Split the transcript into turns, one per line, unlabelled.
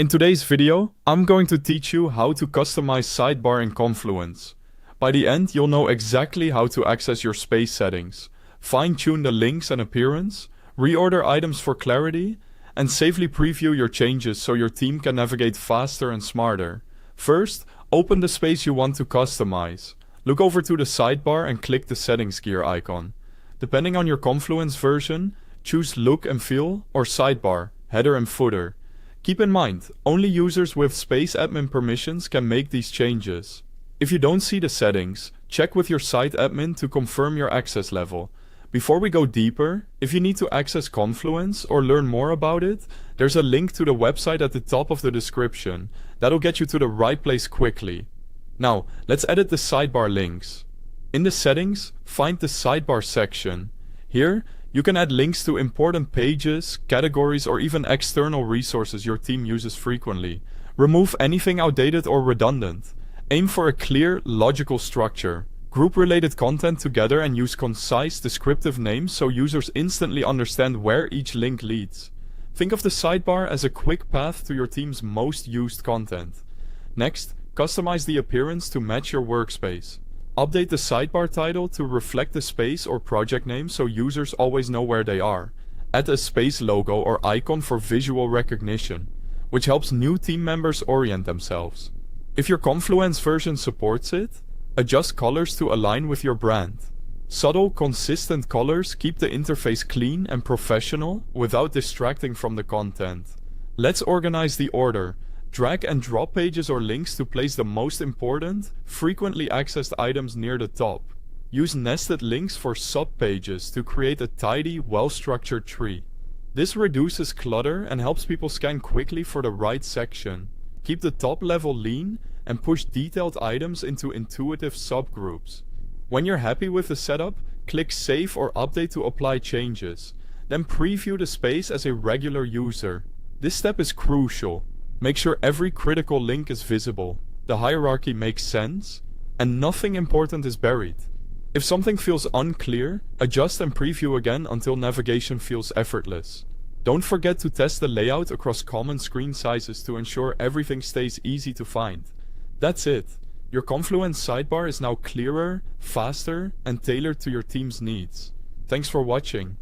In today's video, I'm going to teach you how to customize Sidebar in Confluence. By the end, you'll know exactly how to access your space settings, fine-tune the links and appearance, reorder items for clarity, and safely preview your changes so your team can navigate faster and smarter. First, open the space you want to customize. Look over to the sidebar and click the settings gear icon. Depending on your Confluence version, choose Look and Feel or Sidebar, Header and Footer. Keep in mind, only users with space admin permissions can make these changes. If you don't see the settings, check with your site admin to confirm your access level. Before we go deeper, if you need to access Confluence or learn more about it, there's a link to the website at the top of the description. That'll get you to the right place quickly. Now, let's edit the sidebar links. In the settings, find the sidebar section. Here, you can add links to important pages, categories, or even external resources your team uses frequently. Remove anything outdated or redundant. Aim for a clear, logical structure. Group related content together and use concise, descriptive names so users instantly understand where each link leads. Think of the sidebar as a quick path to your team's most used content. Next, customize the appearance to match your workspace. Update the sidebar title to reflect the space or project name so users always know where they are. Add a space logo or icon for visual recognition, which helps new team members orient themselves. If your Confluence version supports it, adjust colors to align with your brand. Subtle, consistent colors keep the interface clean and professional without distracting from the content. Let's organize the order. Drag and drop pages or links to place the most important, frequently accessed items near the top. Use nested links for sub-pages to create a tidy, well-structured tree. This reduces clutter and helps people scan quickly for the right section. Keep the top level lean and push detailed items into intuitive subgroups. When you're happy with the setup, click Save or Update to apply changes. Then preview the space as a regular user. This step is crucial. Make sure every critical link is visible, the hierarchy makes sense, and nothing important is buried. If something feels unclear, adjust and preview again until navigation feels effortless. Don't forget to test the layout across common screen sizes to ensure everything stays easy to find. That's it. Your Confluence sidebar is now clearer, faster, and tailored to your team's needs. Thanks for watching.